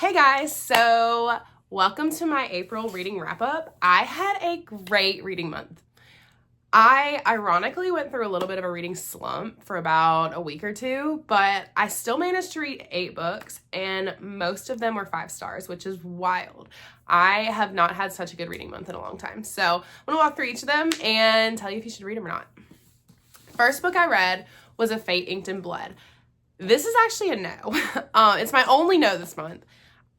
Hey guys, so welcome to my April reading wrap-up. I had a great reading month. I ironically went through a little bit of a reading slump for about a week or two, but I still managed to read 8 books, and most of them were 5 stars, which is wild. I have not had such a good reading month in a long time. So I'm going to walk through each of them and tell you if you should read them or not. First book I read was A Fate Inked in Blood. This is actually a no. It's my only no this month.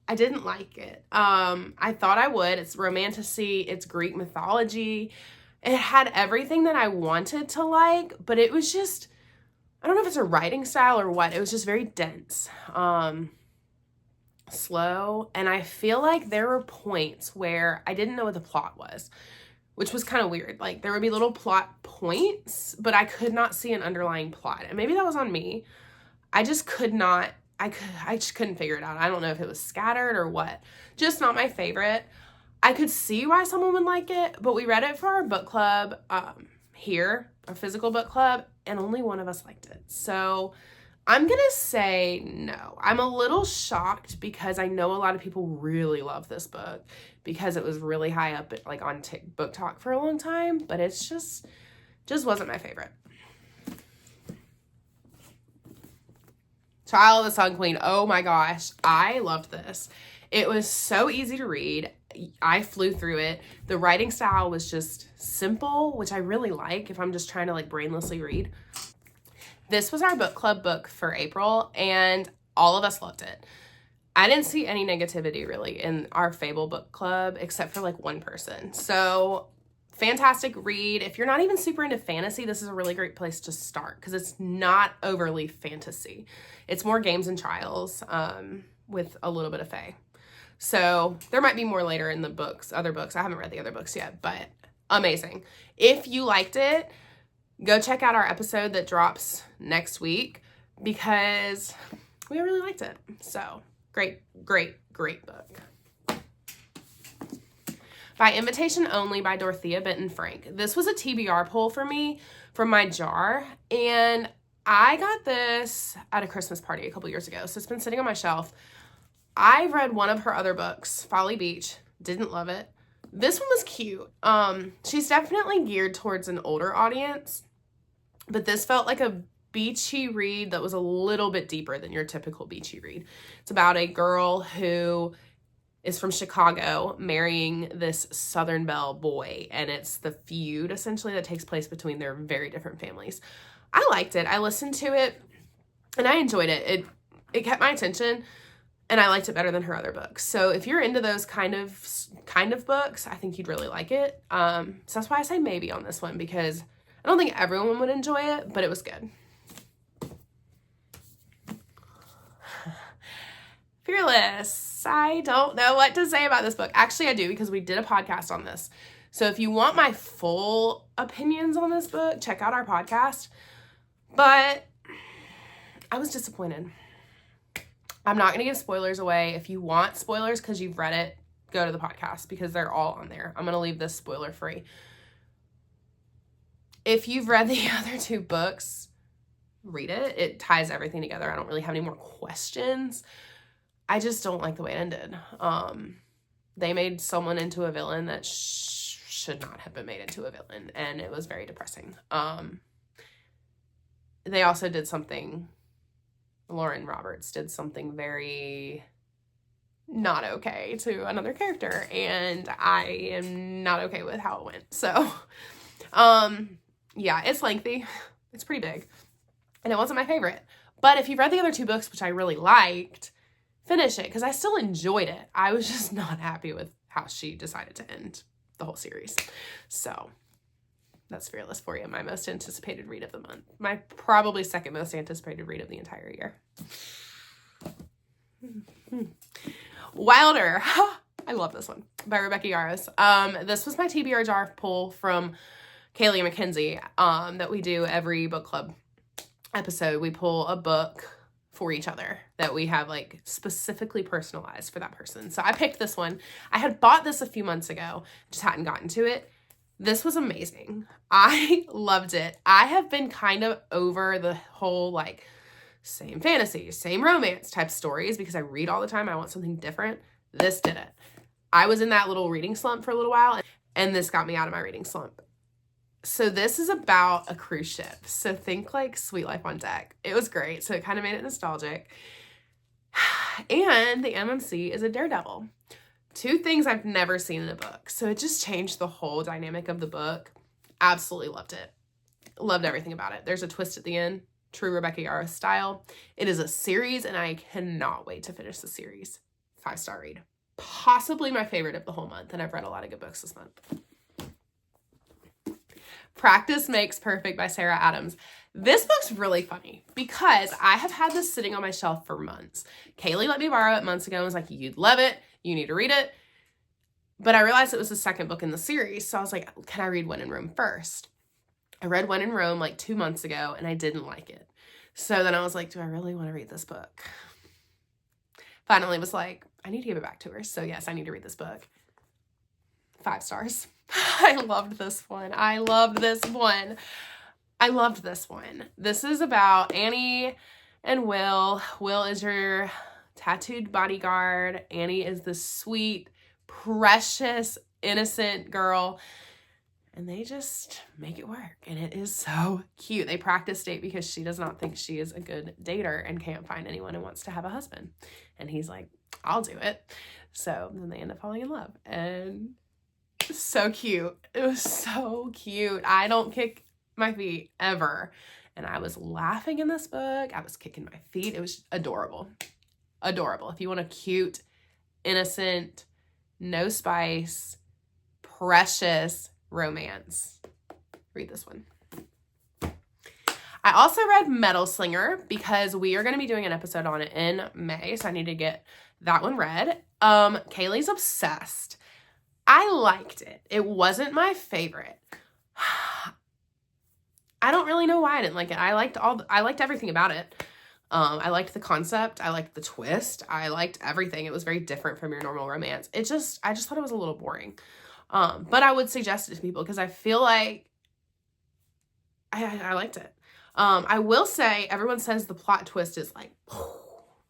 I didn't like it. I thought I would. It's romantasy. It's Greek mythology. It had everything that I wanted to like, but it was just, I don't know if it's a writing style or what. It was just very dense, slow. And I feel like there were points where I didn't know what the plot was, which was kind of weird. Like there would be little plot points, but I could not see an underlying plot. And maybe that was on me. I just could not. I just couldn't figure it out. I don't know if it was scattered or what. Just not my favorite. I could see why someone would like it, but we read it for our book club here, our physical book club, and only one of us liked it. So I'm going to say no. I'm a little shocked because I know a lot of people really love this book because it was really high up like on Book Talk for a long time, but it's just wasn't my favorite. Trial of the Sun Queen. Oh my gosh. I loved this. It was so easy to read. I flew through it. The writing style was just simple, which I really like if I'm just trying to like brainlessly read. This was our book club book for April and all of us loved it. I didn't see any negativity really in our Fable book club except for like one person. So fantastic read. If you're not even super into fantasy, this is a really great place to start because it's not overly fantasy. It's more games and trials with a little bit of fae. So there might be more later in the books, other books. I haven't read the other books yet, but amazing. If you liked it, go check out our episode that drops next week because we really liked it. So great book. By Invitation Only by Dorothea Benton Frank. This was a TBR pull for me from my jar, and I got this at a Christmas party a couple years ago, so it's been sitting on my shelf. I read one of her other books, Folly Beach, didn't love it. This one was cute. She's definitely geared towards an older audience, but this felt like a beachy read that was a little bit deeper than your typical beachy read. It's about a girl who is from Chicago marrying this Southern Belle boy, and it's the feud essentially that takes place between their very different families. I liked it. I listened to it and I enjoyed it. It kept my attention and I liked it better than her other books. So if you're into those kind of books, I think you'd really like it. So that's why I say maybe on this one because I don't think everyone would enjoy it, but it was good. Fearless. I don't know what to say about this book. Actually, I do because we did a podcast on this. So if you want my full opinions on this book, check out our podcast. But I was disappointed. I'm not going to give spoilers away. If you want spoilers because you've read it, go to the podcast because they're all on there. I'm going to leave this spoiler free. If you've read the other 2 books, read it. It ties everything together. I don't really have any more questions. I just don't like the way it ended. They made someone into a villain that should not have been made into a villain, and it was very depressing. They also did something, Lauren Roberts did something very not okay to another character, and I am not okay with how it went. So, yeah, it's lengthy. It's pretty big, and it wasn't my favorite. But if you've read the other 2 books, which I really liked, finish it because I still enjoyed it. I was just not happy with how she decided to end the whole series. So that's Fearless for you. My most anticipated read of the month. My probably second most anticipated read of the entire year. Wilder. I love this one by Rebecca Yarros. This was my TBR jar pull from Kaylee and Mackenzie that we do every book club episode. We pull a book for each other that we have like specifically personalized for that person. So I picked this one. I had bought this a few months ago, just hadn't gotten to it. This was amazing. I loved it. I have been kind of over the whole like same fantasy, same romance type stories because I read all the time. I want something different. This didn't. I was in that little reading slump for a little while, and this got me out of my reading slump. So this is about a cruise ship. So think like Sweet Life on Deck. It was great. So it kind of made it nostalgic. And the MMC is a daredevil. 2 things I've never seen in a book. So it just changed the whole dynamic of the book. Absolutely loved it. Loved everything about it. There's a twist at the end. True Rebecca Yarros style. It is a series, and I cannot wait to finish the series. 5-star read. Possibly my favorite of the whole month, and I've read a lot of good books this month. Practice Makes Perfect by Sarah Adams. This book's really funny because I have had this sitting on my shelf for months. Kaylee let me borrow it months ago and was like, you'd love it. You need to read it. But I realized it was the second book in the series. So I was like, can I read When in Rome first? I read When in Rome like 2 months ago and I didn't like it. So then I was like, do I really want to read this book? Finally was like, I need to give it back to her. So yes, I need to read this book. 5 stars. I loved this one. I loved this one. I loved this one. This is about Annie and Will. Will is your tattooed bodyguard. Annie is the sweet, precious, innocent girl. And they just make it work. And it is so cute. They practice date because she does not think she is a good dater and can't find anyone and wants to have a husband. And he's like, I'll do it. So then they end up falling in love. And so cute. It was so cute. I don't kick my feet ever. And I was laughing in this book. I was kicking my feet. It was adorable. Adorable. If you want a cute, innocent, no spice, precious romance, read this one. I also read Metal Slinger because we are going to be doing an episode on it in May. So I need to get that one read. Kaylee's obsessed. I liked it. It wasn't my favorite. I don't really know why I didn't like it. I liked everything about it. I liked the concept. I liked the twist. I liked everything. It was very different from your normal romance. I just thought it was a little boring. But I would suggest it to people because I feel like I liked it. I will say everyone says the plot twist is like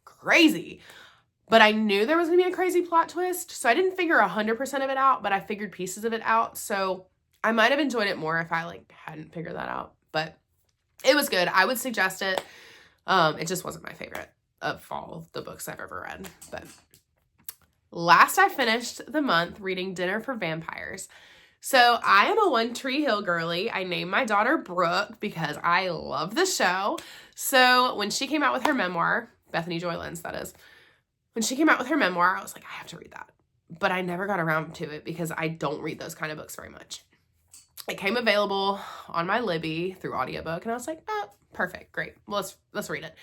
crazy. But I knew there was going to be a crazy plot twist, so I didn't figure 100% of it out, but I figured pieces of it out, so I might have enjoyed it more if I, hadn't figured that out, but it was good. I would suggest it. It just wasn't my favorite of all the books I've ever read, but last I finished the month reading Dinner for Vampires. So I am a One Tree Hill girly. I named my daughter Brooke because I love the show. So when she came out with her memoir, Bethany Joy Lenz, that is, when she came out with her memoir, I was like, I have to read that. But I never got around to it because I don't read those kind of books very much. It came available on my Libby through audiobook, and I was like, oh, perfect, great. Well, let's read it.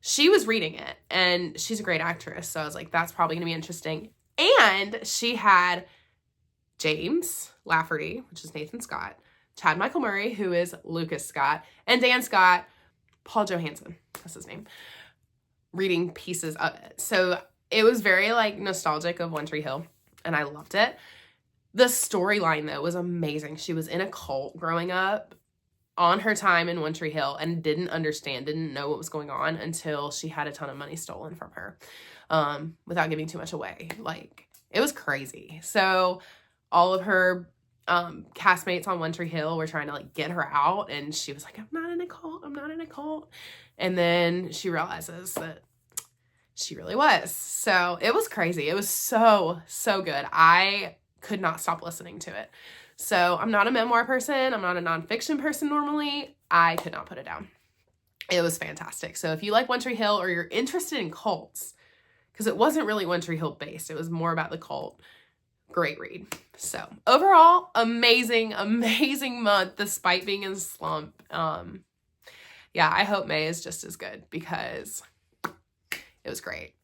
She was reading it, and she's a great actress, so I was like, that's probably going to be interesting. And she had James Lafferty, which is Nathan Scott, Chad Michael Murray, who is Lucas Scott, and Dan Scott, Paul Johansson, that's his name, reading pieces of it. So it was very nostalgic of One Tree Hill, and I loved it. The storyline though was amazing. She was in a cult growing up on her time in One Tree Hill and didn't know what was going on until she had a ton of money stolen from her, without giving too much away. It was crazy. So all of her castmates on One Tree Hill were trying to get her out, and she was like, I'm not in a cult. And then she realizes that she really was. So it was crazy. It was so good. I could not stop listening to it. So I'm not a memoir person. I'm not a nonfiction person normally. I could not put it down. It was fantastic. So if you like One Tree Hill or you're interested in cults, because it wasn't really One Tree Hill based, it was more about the cult, great read. So overall, amazing month despite being in a slump. Yeah, I hope May is just as good because it was great.